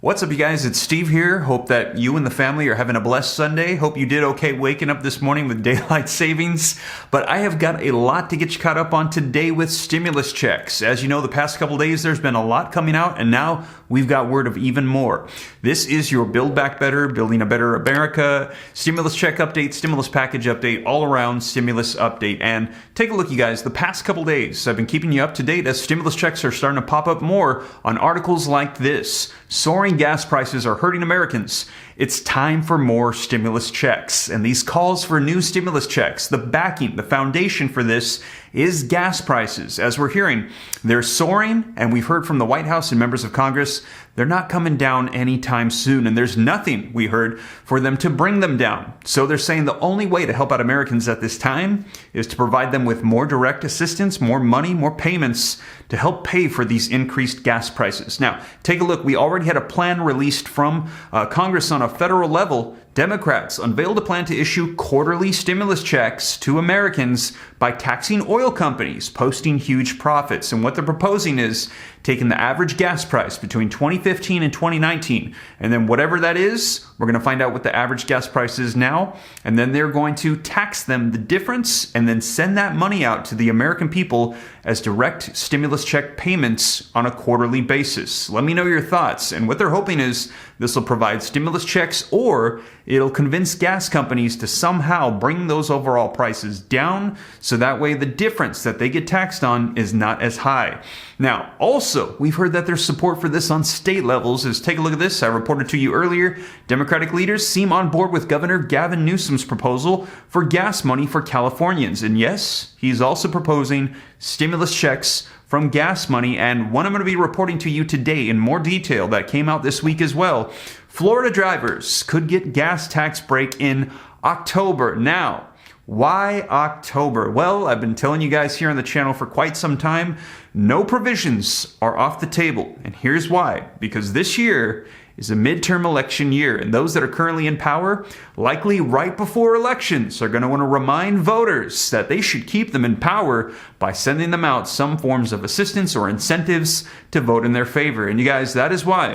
What's up, you guys? It's Steve here. Hope that you and the family are having a blessed Sunday. Hope you did okay waking up this morning with daylight savings. But I have got a lot to get you caught up on today with stimulus checks. As you know, the past couple days, there's been a lot coming out, and now we've got word of even more. This is your Build Back Better, Building a Better America stimulus check update, stimulus package update, all around stimulus update. And take a look, you guys. The past couple days, I've been keeping you up to date as stimulus checks are starting to pop up more on articles like this. Soaring gas prices are hurting Americans. It's time for more stimulus checks. And these calls for new stimulus checks, the backing, the foundation for this is gas prices. As we're hearing, they're soaring, and we've heard from the White House and members of Congress, they're not coming down anytime soon. And there's nothing, we heard, for them to bring them down. So they're saying the only way to help out Americans at this time is to provide them with more direct assistance, more money, more payments to help pay for these increased gas prices. Now, take a look. We already had a plan released from Congress on a federal level. Democrats unveiled a plan to issue quarterly stimulus checks to Americans by taxing oil companies, posting huge profits. And what they're proposing is taking the average gas price between 2015 and 2019, and then whatever that is, we're going to find out what the average gas price is now, and then they're going to tax them the difference and then send that money out to the American people as direct stimulus check payments on a quarterly basis. Let me know your thoughts. And what they're hoping is this will provide stimulus checks, or it'll convince gas companies to somehow bring those overall prices down so that way the difference that they get taxed on is not as high. Now, also, we've heard that there's support for this on state levels. Take a look at this. I reported to you earlier. Democratic leaders seem on board with Governor Gavin Newsom's proposal for gas money for Californians. And yes, he's also proposing stimulus checks from gas money. And one I'm going to be reporting to you today in more detail that came out this week as well. Florida drivers could get gas tax break in October. Now, why October? Well, I've been telling you guys here on the channel for quite some time, no provisions are off the table. And here's why. Because this year is a midterm election year, and those that are currently in power, likely right before elections, are going to want to remind voters that they should keep them in power by sending them out some forms of assistance or incentives to vote in their favor. And you guys, that is why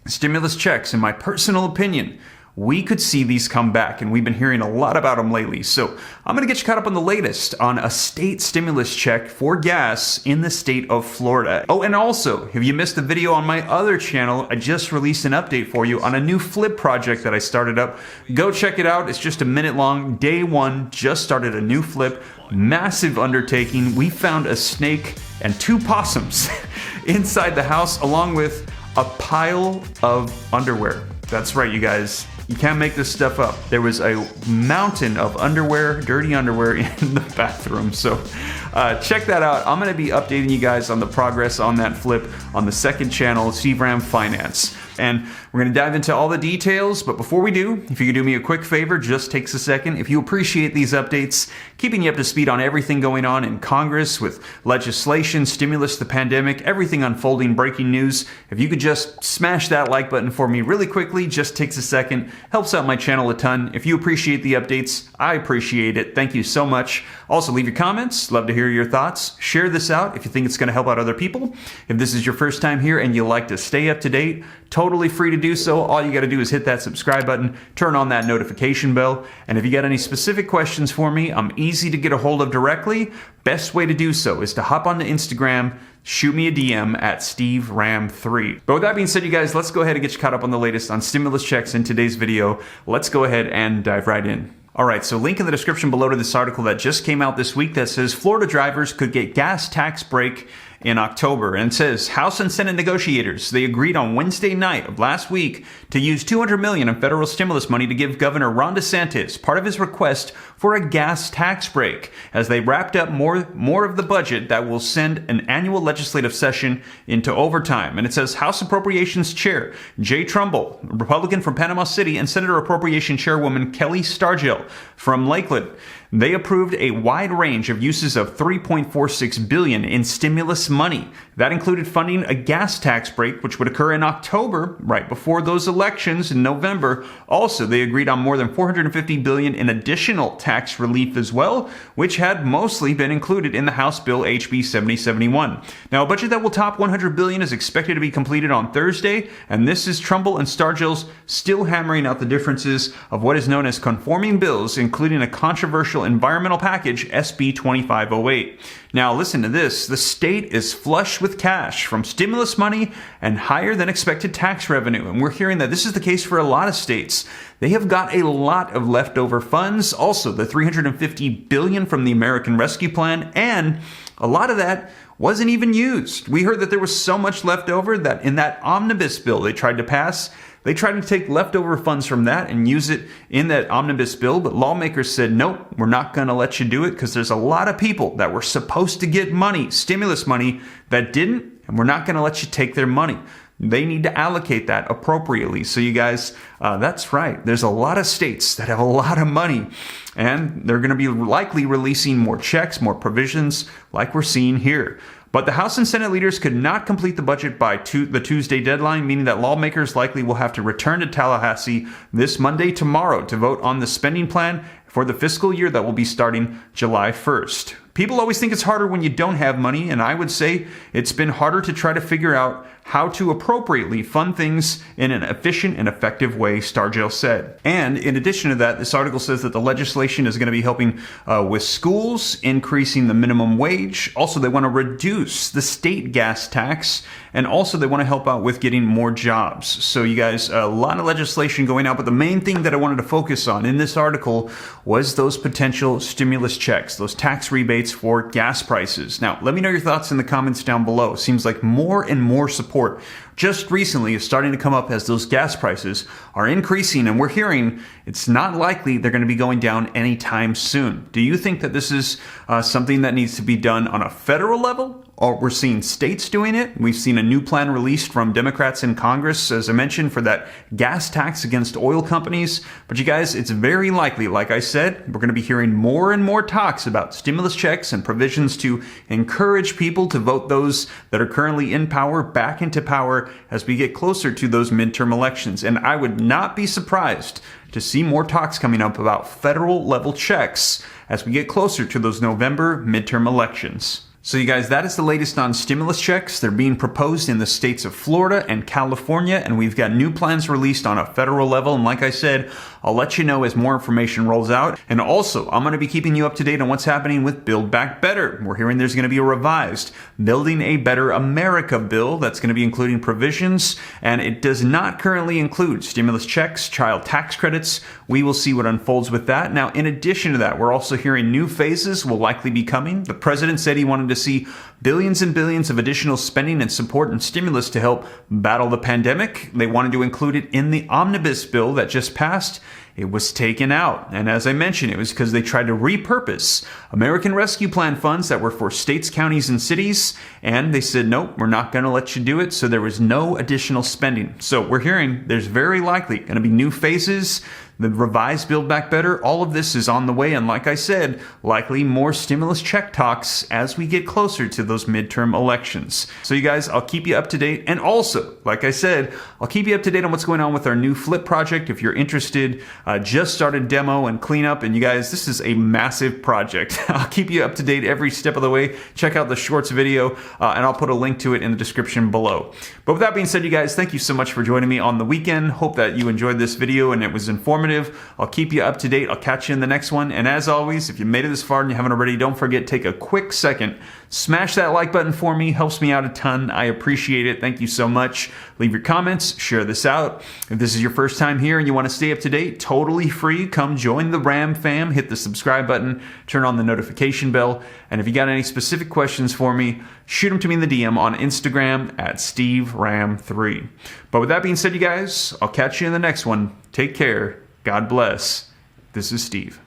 stimulus checks, in my personal opinion, we could see these come back, and we've been hearing a lot about them lately. So I'm going to get you caught up on the latest on a state stimulus check for gas in the state of Florida. Oh, and also, if you missed the video on my other channel, I just released an update for you on a new flip project that I started up. Go check it out. It's just a minute long. Day one, just started a new flip. Massive undertaking. We found a snake and 2 possums inside the house, along with a pile of underwear. That's right, you guys. You can't make this stuff up. There was a mountain of underwear, dirty underwear in the bathroom. So check that out. I'm going to be updating you guys on the progress on that flip on the second channel, Steve Ram Finance. And we're going to dive into all the details. But before we do, if you could do me a quick favor, just takes a second. If you appreciate these updates, keeping you up to speed on everything going on in Congress with legislation, stimulus, the pandemic, everything unfolding, breaking news, if you could just smash that like button for me really quickly, just takes a second, helps out my channel a ton. If you appreciate the updates, I appreciate it. Thank you so much. Also, leave your comments. Love to hear your thoughts. Share this out if you think it's going to help out other people. If this is your first time here and you like to stay up to date, totally free to do so. All you got to do is hit that subscribe button, turn on that notification bell, and if you got any specific questions for me, I'm easy to get a hold of directly. Best way to do so is to hop onto Instagram, shoot me a DM at SteveRam3. But with that being said, you guys, let's go ahead and get you caught up on the latest on stimulus checks in today's video. Let's go ahead and dive right in. All right, so link in the description below to this article that just came out this week that says Florida drivers could get gas tax break in October. And it says House and Senate negotiators, they agreed on Wednesday night of last week to use $200 million in federal stimulus money to give Governor Ron DeSantis part of his request for a gas tax break, as they wrapped up more of the budget that will send an annual legislative session into overtime. And it says House Appropriations Chair Jay Trumbull, Republican from Panama City, and Senator Appropriation Chairwoman Kelly Stargell from Lakeland, They approved a wide range of uses of $3.46 billion in stimulus money. That included funding a gas tax break, which would occur in October, right before those elections in November. Also, they agreed on more than $450 billion in additional tax relief as well, which had mostly been included in the House Bill HB 7071. Now, a budget that will top $100 billion is expected to be completed on Thursday, and this is Trumbull and Stargill's still hammering out the differences of what is known as conforming bills, including a controversial environmental package, SB 2508. Now, listen to this. The state is flush with cash from stimulus money and higher than expected tax revenue. And we're hearing that this is the case for a lot of states. They have got a lot of leftover funds. Also, the $350 billion from the American Rescue Plan, and a lot of that wasn't even used. We heard that there was so much left over that in that omnibus bill they tried to pass, they tried to take leftover funds from that and use it in that omnibus bill, but lawmakers said, nope, we're not going to let you do it because there's a lot of people that were supposed to get money, stimulus money, that didn't, and we're not going to let you take their money. They need to allocate that appropriately. So you guys, that's right. There's a lot of states that have a lot of money, and they're going to be likely releasing more checks, more provisions like we're seeing here. But the House and Senate leaders could not complete the budget by the Tuesday deadline, meaning that lawmakers likely will have to return to Tallahassee this Monday tomorrow to vote on the spending plan for the fiscal year that will be starting July 1st. People always think it's harder when you don't have money, and I would say it's been harder to try to figure out how to appropriately fund things in an efficient and effective way, Stargill said. And in addition to that, this article says that the legislation is going to be helping with schools, increasing the minimum wage. Also, they want to reduce the state gas tax, and also they want to help out with getting more jobs. So you guys, a lot of legislation going out, but the main thing that I wanted to focus on in this article was those potential stimulus checks, those tax rebates for gas prices. Now, let me know your thoughts in the comments down below. It seems like more and more support just recently is starting to come up as those gas prices are increasing, and we're hearing it's not likely they're going to be going down anytime soon. Do you think that this is something that needs to be done on a federal level? Or we're seeing states doing it. We've seen a new plan released from Democrats in Congress, as I mentioned, for that gas tax against oil companies. But you guys, it's very likely, like I said, we're going to be hearing more and more talks about stimulus checks and provisions to encourage people to vote those that are currently in power back into power as we get closer to those midterm elections. And I would not be surprised to see more talks coming up about federal level checks as we get closer to those November midterm elections. So you guys, that is the latest on stimulus checks. They're being proposed in the states of Florida and California, and we've got new plans released on a federal level. And like I said, I'll let you know as more information rolls out. And also, I'm going to be keeping you up to date on what's happening with Build Back Better. We're hearing there's going to be a revised Building a Better America bill that's going to be including provisions, and it does not currently include stimulus checks, child tax credits. We will see what unfolds with that. Now, in addition to that, we're also hearing new phases will likely be coming. The president said he wanted to see billions and billions of additional spending and support and stimulus to help battle the pandemic. They wanted to include it in the omnibus bill that just passed. It was taken out. And as I mentioned, it was because they tried to repurpose American Rescue Plan funds that were for states, counties, and cities. And they said, nope, we're not going to let you do it. So there was no additional spending. So we're hearing there's very likely going to be new phases. The revised Build Back Better, all of this is on the way. And like I said, likely more stimulus check talks as we get closer to those midterm elections. So you guys, I'll keep you up to date. And also, like I said, I'll keep you up to date on what's going on with our new Flip project. If you're interested, just started demo and cleanup. And you guys, this is a massive project. I'll keep you up to date every step of the way. Check out the shorts video, and I'll put a link to it in the description below. But with that being said, you guys, thank you so much for joining me on the weekend. Hope that you enjoyed this video and it was informative. I'll keep you up to date. I'll catch you in the next one. And as always, if you made it this far and you haven't already, don't forget, take a quick second, smash that like button for me. Helps me out a ton. I appreciate it. Thank you so much. Leave your comments. Share this out. If this is your first time here and you want to stay up to date, totally free. Come join the Ram fam. Hit the subscribe button. Turn on the notification bell. And if you got any specific questions for me, shoot them to me in the DM on Instagram at SteveRam3. But with that being said, you guys, I'll catch you in the next one. Take care. God bless. This is Steve.